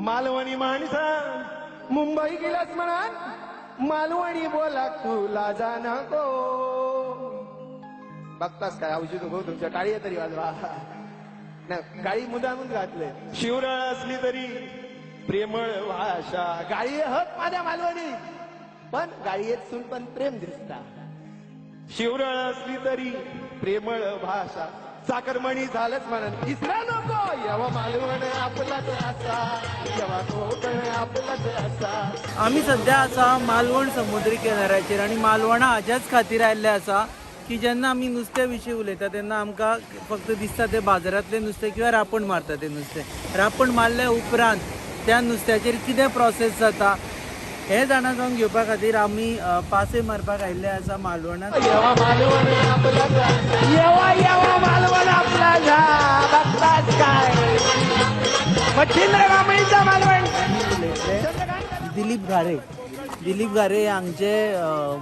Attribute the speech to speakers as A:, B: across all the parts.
A: मालवणी माणसा मुंबई गेलास म्हणा मालवणी बोला तुला जा नको बघतास काय औषध नको तुमच्या टाळी तरी वाजवा नाही गाडी मुदामून घातले शिवराळ असली तरी प्रेमळ भाषा गाडी हत माझ्या मालवणी पण गाडी येत सुन पण प्रेम दिसता शिवराळ असली तरी प्रेमळ भाषा साखरमणी झालंच म्हणून इसरा नको यवा मालवण आपलाच असा यवा कोकण आपलाच असा.
B: आम्ही सध्या असा मालवण समुद्री किनाऱ्याचेर आणि मालवणा हाच्याच खातीर आयिल्ले आसा की जेन्ना आमी नुस्त्या विशीं उलयता तेन्ना आमकां फक्त दिसता ते बाजारांतलें नुस्तें किंवा रापण मारता तें नुस्तें रापण मारल्या उपरांत त्या नुस्त्याचेर कितें प्रोसेस जाता हे जाणा जावन घेवपा खातीर आमी पासे मारपाक आयिल्ले आसा मालवणांत.
A: यवा मालवण आपलाच यवा यवा मालवण आपलाच बघताच काय मच्छिंद्र कांबळीचा मालवण.
B: दिलीप घारे हे हांगचे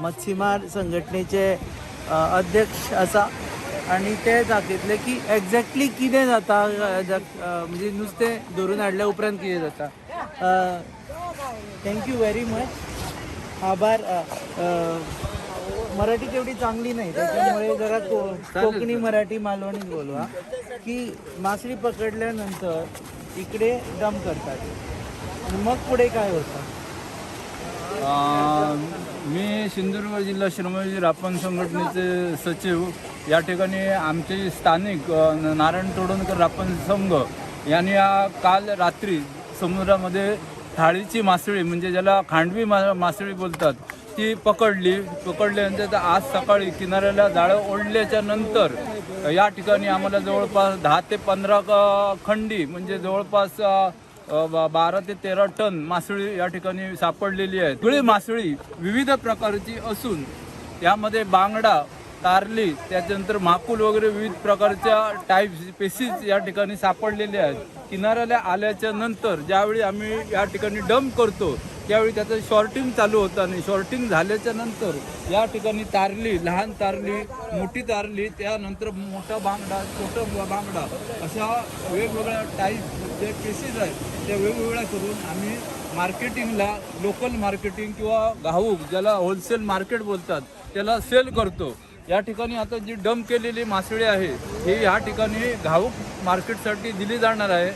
B: मच्छीमार संघटनेचे अध्यक्ष आसा आणि ते दाखयतले की एक्झॅक्टली कितें जाता म्हणजे नुस्तें धरून हाडल्या उपरांत कितें जाता. Thank you very much. आभार. मराठी तेवढी चांगली नाही त्याच्यामुळे जरा कोकणी मराठी मालवणीत बोलवा की मासळी पकडल्यानंतर इकडे दम करतात आणि मग पुढे काय होतं.
C: मी सिंधुदुर्ग जिल्हा श्रमजीवी रापण संघटनेचे सचिव. या ठिकाणी आमचे स्थानिक नारायण तोडणकर रापण संघ यांनी काल रात्री समुद्रामध्ये थाळीची मासळी म्हणजे ज्याला खांडवी मासळी बोलतात ती पकडल्यानंतर आज सकाळी किनाऱ्याला जाळं ओढल्याच्या नंतर या ठिकाणी आम्हाला जवळपास 10 ते 15 खंडी म्हणजे जवळपास 12 ते 13 टन मासळी या ठिकाणी सापडलेली आहे. सगळी मासळी विविध प्रकारची असून यामध्ये बांगडा तारली त्याच्यानंतर माकुल वगैरे विविध प्रकारच्या टाईप्स स्पेसीज या ठिकाणी सापडलेले आहेत. किनाऱ्याला आल्याच्या नंतर ज्यावेळी आम्ही या ठिकाणी डंप करतो त्यावेळी त्याचं शॉर्टिंग चालू होतं आणि शॉर्टिंग झाल्याच्या नंतर या ठिकाणी तारली लहान तारली मोठी तारली त्यानंतर मोठा बांगडा छोटा बांगडा अशा वेगवेगळ्या टाईप जे पीसेस आहेत त्या वेगवेगळ्या करून आम्ही मार्केटिंगला लोकल मार्केटिंग किंवा घाऊक ज्याला होलसेल मार्केट बोलतात त्याला सेल करतो. या ठिकाणी आता जी डंप केलेली मासळी आहे ही या ठिकाणी घाऊक मार्केटसाठी दिली जाणार आहे.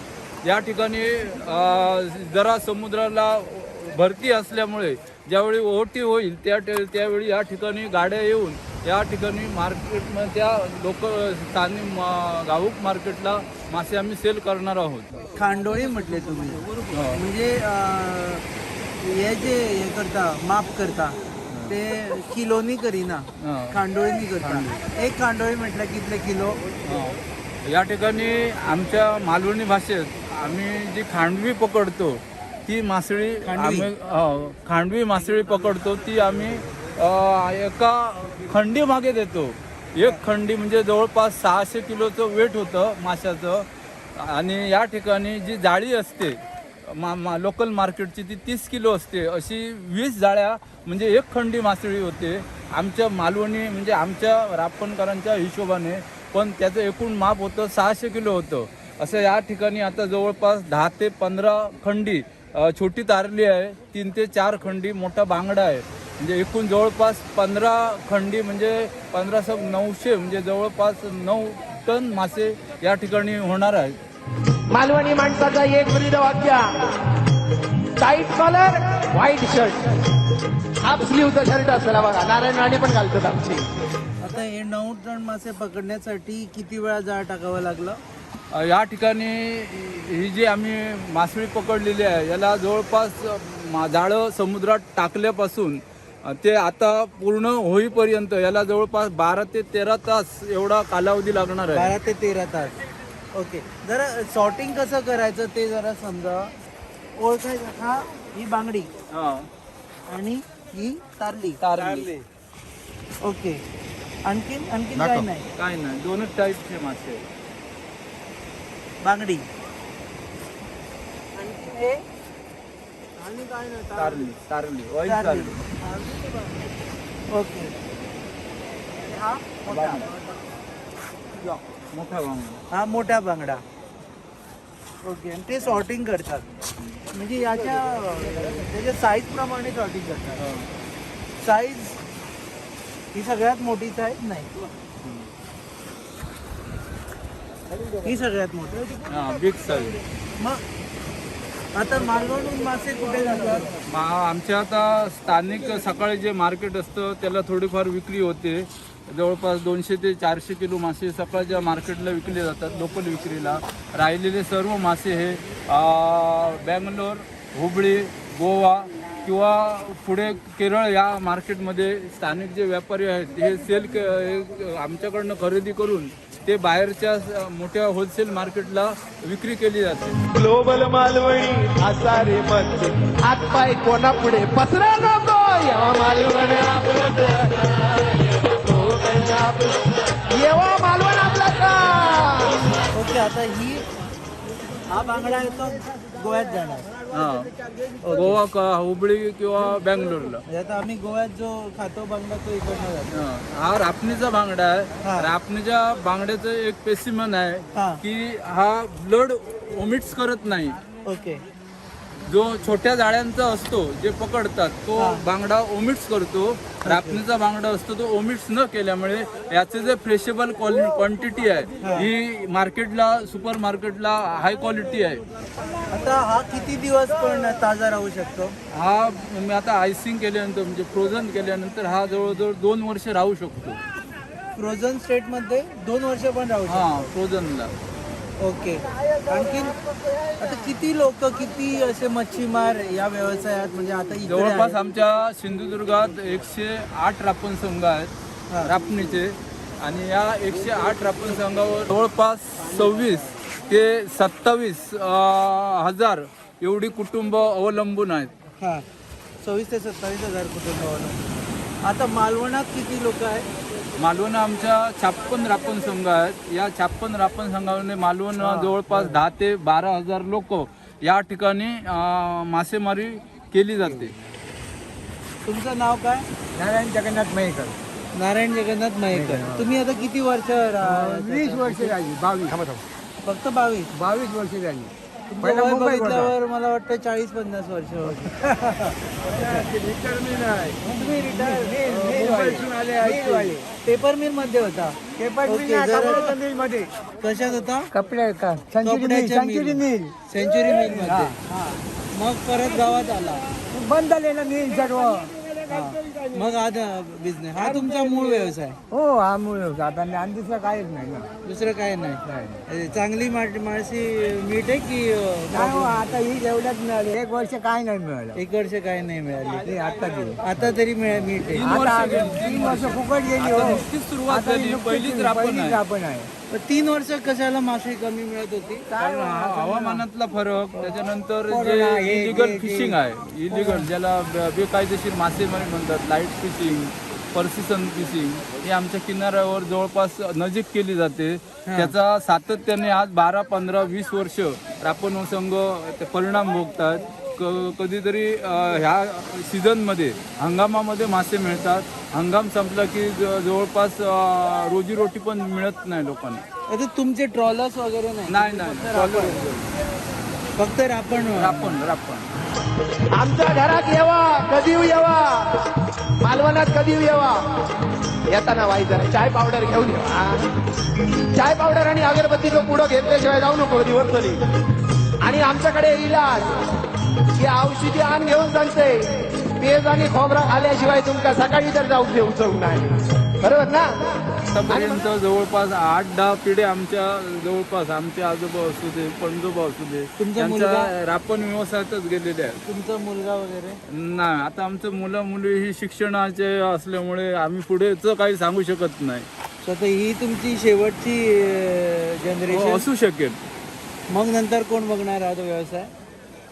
C: या ठिकाणी जरा समुद्राला भरती असल्यामुळे ज्यावेळी ओहोटी होईल त्यावेळी या ठिकाणी गाड्या येऊन या ठिकाणी मार्केटमध्ये त्या स्थानिक घाऊक मार्केटला मासे आम्ही सेल करणार आहोत.
B: खांडोळी म्हटले तुम्ही म्हणजे हे जे हे करता माप करता ते किलोनी करिना खांडोळीनी करता. एक खांडोळी म्हटल्यार कितले किलो.
C: या ठिकाणी आमच्या मालवणी भाषेत आम्ही जी खांडवी पकडतो ती मासळी खांडवी मासळी पकडतो ती आम्ही एका खंडी मागे देतो. एक खंडी म्हणजे जवळपास 600 किलोचं वेट होतं माशाचं आणि या ठिकाणी जी जाळी असते लोकल मार्केटची ती 30 किलो असते. अशी 20 जाळ्या म्हणजे एक खंडी मासळी होते आमच्या मालवणी म्हणजे आमच्या रापणकरांच्या हिशोबाने. पण त्याचं एकूण माप होतं 600 किलो होतं. असं या ठिकाणी आता जवळपास 10 ते 15 खंडी छोटी तारली आहे 3 ते 4 खंडी मोठा बांगडा आहे म्हणजे एकूण जवळपास 15 खंडी म्हणजे 1500 म्हणजे जवळपास 9 टन मासे या ठिकाणी होणार आहेत.
A: मालवणी माणसाचा एक ब्रीद वाक्य tight collar white shirt half स्लीवचा शर्ट असला बघा नारायण राणी पण घालतात आमची.
B: आता हे 9 टन मासे पकडण्यासाठी किती वेळा जाळ टाकावं लागलं.
C: या ठिकाणी ही जी आम्ही मासळी पकडलेली आहे याला जवळपास जाळं समुद्रात टाकल्यापासून ते आता पूर्ण होईपर्यंत याला जवळपास 12 ते 13 तास एवढा कालावधी लागणार आहे.
B: 12 ते 13 तास. ओके. जरा सॉर्टिंग कसं करायचं ते जरा समजा ओळखायचं. ही बांगडी आणि ही तारली. ओके. आणखीन काय नाही.
C: दोनच टाईपचे मासे.
B: बांगडी
C: तारली.
B: ओके.
C: मोठा बांगडा.
B: मोठा बांगडा. ओके. आणि ते सॉर्टिंग करतात. म्हणजे त्याच्या साईज प्रमाणे सॉर्टिंग करतात. साईज ही सगळ्यात मोठी साईज नाही, ही सगळ्यात मोठी.
C: Big size.
B: मग आता मालवणहून मासे कुठे जातात?
C: आमच्या आता स्थानिक सकाळी जे मार्केट असतं त्याला थोडीफार विक्री होते. जवळपास 200 ते 400 किलो मासे सकाळच्या मार्केटला विकले जातात, लोकल विक्रीला. राहिलेले सर्व मासे हे बँगलोर, हुबळी, गोवा किंवा पुढे केरळ या मार्केटमध्ये स्थानिक जे व्यापारी आहेत हे आमच्याकडनं खरेदी करून ते बाहेरच्या मोठ्या होलसेल मार्केटला विक्री केली जाते.
A: ग्लोबल मालवणी असा रे म्हणते, हातपाय कोणा पुढे पसरा नको, या मालवण येवा मालवण आपला का.
B: ओके, आता हा बांगडा आहे तो गोव्यात जाणार.
C: गोवा का हुबळी किंवा बँगलोरला.
B: आता आम्ही गोव्यात जो खातो बांगडा तो इकडनं जातो.
C: हा रापणीचा बांगडा आहे.
B: हा.
C: रापणीच्या बांगड्याचं एक स्पेसिमन
B: हा.
C: आहे की हा ब्लड ओमिट्स करत नाही.
B: ओके.
C: जो छोट्या जाळ्यांचा असतो जे पकडतात तो बांगडा ओमिट्स करतो. रापणीचा बांगडा असतो तो ओमिट्स न केल्यामुळे याचे जे फ्रेशेबल क्वांटिटी आहे ही मार्केटला, सुपर मार्केटला हाय क्वालिटी आहे.
B: आता हा किती दिवस पण ताजा राहू शकतो?
C: हा मी आता आयसिंग केल्यानंतर म्हणजे फ्रोझन केल्यानंतर हा जवळजवळ 2 वर्ष राहू शकतो.
B: फ्रोझन स्टेट मध्ये 2 वर्ष पण राहू शकतो.
C: हा फ्रोझनला.
B: ओके. आणखीन आता किती लोक, किती असे मच्छीमार या व्यवसायात, म्हणजे आता इकडे
C: जवळपास
B: आहेत?
C: आमच्या सिंधुदुर्गात 108 रापण संघ आहेत रापणीचे. आणि या 108 रापण संघावर जवळपास 26 ते 27 हजार एवढी कुटुंब अवलंबून आहेत.
B: हा, 26 ते 27 हजार कुटुंब. आता मालवणात किती लोक आहेत?
C: मालवण आमच्या 56 रापण संघ आहेत. या 56 रापण संघाने मालवण जवळपास 10 ते 12 हजार लोक या ठिकाणी मासेमारी केली जाते.
B: तुमचं नाव काय?
D: नारायण जगन्नाथ मयेकर.
B: नारायण जगन्नाथ मयेकर. तुम्ही आता किती वर्ष
D: 20 वर्ष झाली. 22.
B: फक्त 22?
D: 22 वर्ष झाली.
B: पहिला बघितल्यावर मला वाटतं 40-50 वर्ष होती. तुम्ही रिटायर पेपर मिल मध्ये होता?
D: मिल मध्ये.
B: कशात होता?
D: कपडे का सेंचुरी मिल.
B: सेंचुरी मिल मध्ये. मग परत गावात आला.
D: बंद झाले ना मिल सर्व.
B: मग आता बिझनेस हा तुमचा मूळ व्यवसाय?
D: हो, हा मूळ आता आणि दुसरं काहीच नाही ना.
B: दुसरं काय नाही? चांगली माणसी मिळते की
D: काय हो, आता ही एवढ्याच मिळाली. 1 वर्ष काय नाही मिळालं.
B: 1 वर्ष काय नाही मिळाली?
D: आता गेली.
B: आता तरी मिळते.
D: 3 वर्ष फुकट गेली. हो,
C: नुकतीच सुरुवात
D: आता
C: झाली. पहिलीच रापण आहे.
D: रापण आहे.
B: 3 वर्ष कशाला मासे कमी मिळत होती?
C: कारण हवामानातला फरक, त्याच्यानंतर जे
D: कोरोना, हे,
C: इलिगल
D: ते,
C: फिशिंग आहे, इलिगल ज्याला बेकायदेशीर मासेमारी म्हणतात, लाईट फिशिंग, पर्सिसन फिशिंग, ही आमच्या किनाऱ्यावर जवळपास नजीक केली जाते. त्याचा सातत्याने आज 12, 15, 20 वर्ष रापण संघ ते परिणाम भोगतात. कधीतरी ह्या सीझनमध्ये हंगामामध्ये मासे मिळतात. हंगाम संपला की जवळपास रोजीरोटी पण मिळत नाही लोकांना.
B: आता तुमचे ट्रॉलर्स वगैरे नाही? फक्त रापण.
A: आमच्या घरात येवा, कधी येवा, मालवणात कधी येवा. येताना वाई जरा चाय पावडर घेऊन येवा. चाय पावडर आणि अगरबत्तीचं पुढं घेतल्याशिवाय जाऊ नको दिवस तरी. आणि आमच्याकडे इलाज ही औषधी आण घेऊन सांगते, पेज आणि खोबरा खाल्ल्याशिवाय तुमका सकाळी तर जाऊ देऊ चौक नाही. बरोबर ना?
C: आतापर्यंत जवळपास 8-10 पिढ्या आमच्या जवळपास आमचे आजोबा असू दे, पणजोबा असू दे, त्यांच्या रापण व्यवसायातच गेलेले आहेत.
B: तुमचा मुलगा वगैरे
C: नाही, आता आमचं मुलं मुली ही शिक्षणाचे असल्यामुळे आम्ही पुढेच काही सांगू शकत नाही.
B: स्वतः ही तुमची शेवटची जनरेशन
C: असू शकेल.
B: मग नंतर कोण बघणार हा तो व्यवसाय?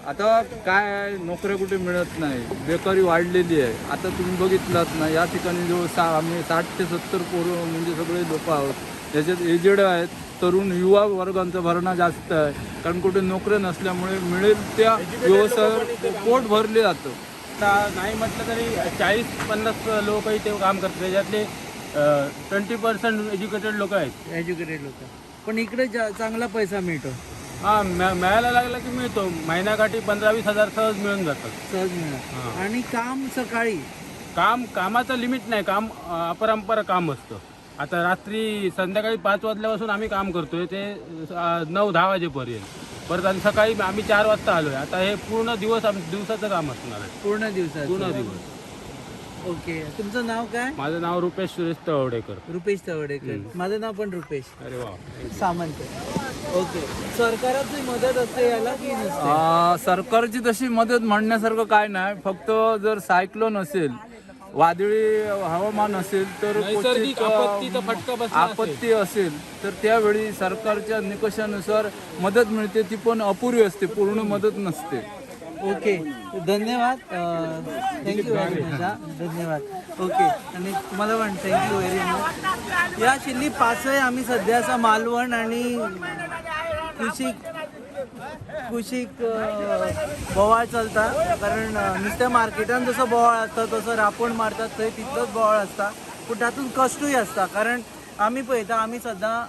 C: आता काय आहे, नोकऱ्या कुठे मिळत नाही, बेकारी वाढलेली आहे. आता तुम्ही बघितलात ना, या ठिकाणी जो आम्ही 60 ते 70 पोरं म्हणजे सगळे लोक आहोत. त्याच्यात एजेड आहेत, तरुण युवा वर्गांचा भरणा जास्त आहे. कारण कुठे नोकऱ्या नसल्यामुळे मिळेल त्या व्यवसायावर पोट भरले जातं.
E: नाही म्हटलं तरी 40-50 लोक इथे काम करतात. त्याच्यातले 20% एज्युकेटेड लोक आहेत.
B: एज्युकेटेड लोक. पण इकडे चांगला पैसा मिळतो.
E: हा मिळायला लागला की मिळतो. महिन्याकाठी 15-20 हजार सहज मिळून जातात.
B: सहज मिळणार. आणि काम सकाळी
E: कामाचं लिमिट नाही. काम अपरंपार काम असतं. आता रात्री संध्याकाळी 5 वाजल्यापासून आम्ही काम करतोय ते 9-10 वाजेपर्यंत. परत आणि सकाळी आम्ही 4 वाजता आलोय. आता हे पूर्ण दिवसाचं काम असणार आहे.
B: पूर्ण दिवसात.
E: पूर्ण दिवस.
B: ओके. तुमचं नाव काय?
E: माझं नाव रुपेश सुरेश तवडेकर.
B: रुपेश तवडेकर. माझं नाव पण रुपेश
E: अरे वा.
B: सामंत. ओके. सरकाराची मदत असते याला की नसते?
C: सरकारची तशी मदत म्हणण्यासारखं काय नाही. फक्त जर सायक्लोन असेल, वादळी हवामान असेल तर
E: नैसर्गिक
C: क्वचित,
E: आपत्तीचा फटका बसला
C: आपत्ती असेल तर त्यावेळी सरकारच्या निकषानुसार मदत मिळते. ती पण अपुरी असते, पूर्ण मदत नसते.
B: ओके. धन्यवाद. Thank you very much. धन्यवाद. ओके. आणि तुम्हाला पण थँक्यू व्हेरी मच. या शिल्ली पाचही आम्ही सध्या असा मालवण आणि कुशीक बोवाळ चलता. कारण नुसत्या मार्केटान जसं बोवाळ असता तसं रापण मारतात थंय तितलोच बोवाळ असता. पूण तातूंत कश्टूय असता. कारण आमी पळयता, आमी सदां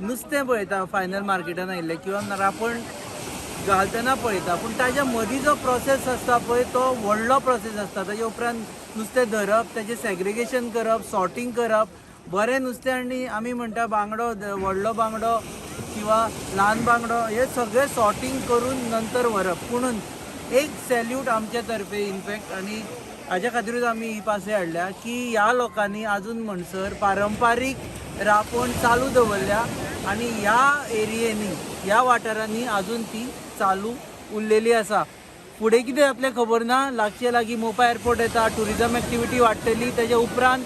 B: नुस्तें पळयता फायनल मार्केटान आयिल्लें किंवा रापण घालतना पळयता. पूण ताच्या मदीं जो प्रोसेस आसता पळय तो व्हडलो प्रोसेस आसता. ताचे उपरांत नुस्तें धरप, ताचें सॅग्रिगेशन करप, सॉर्टिंग करप, बरें नुस्तें. आनी आमी म्हणटा बांगडो, व्हडलो बांगडो किंवा ल्हान बांगडो हे सगळें सॉर्टिंग करून नंतर व्हरप. पुणून एक सॅल्यूट आमचे तर्फे इनफॅक्ट. आनी हाज्या खातीरूच आमी ही पासय हाडल्या की ह्या लोकांनी आजून म्हणसर पारंपारीक रापण चालू दवरल्या. आनी ह्या एरियेनी, ह्या वाठारांनी आजून ती चालू उरलेली आसा. फुडें कितें जातलें खबर ना. लागचे लागीं मोपा एअरपोर्ट येता, टुरिजम एक्टिविटी वाडटली. तेज्या उपरांत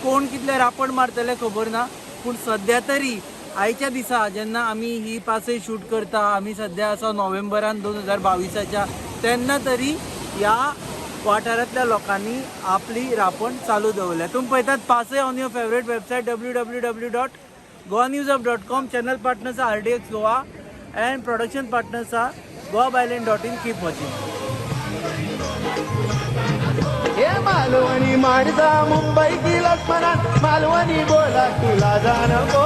B: कोण कितले रापण मारतले खबर ना. पूण सद्या तरी आयच्या दिसा जेन्ना आमी ही पासय शूट करता, आमी सद्या आसा नोव्हेंबरान 2022 तेन्ना तरी ह्या वाठारांतल्या लोकांनी आपली रापण चालू दवरल्या. तुमी पळयतात पासय on your favourite website www.goanewsup.com. Channel partners are RDX Goa and production partners are goabyland.in. Keep watching.
A: हे मालवणी माणसा मुंबई की लक्ष्मणात मालवणी बोला तुला जाणको.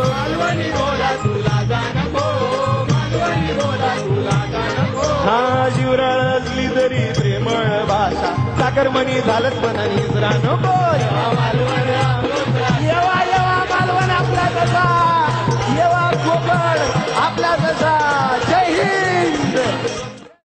A: मालवणी बोला तुला जाणको. मालवणी बोला तुला जाणको. हा शिवराळ असली तरी प्रेमळ भाषा साखरमणी झालंच पण निसरा नको. येवा मालवण आपला कसा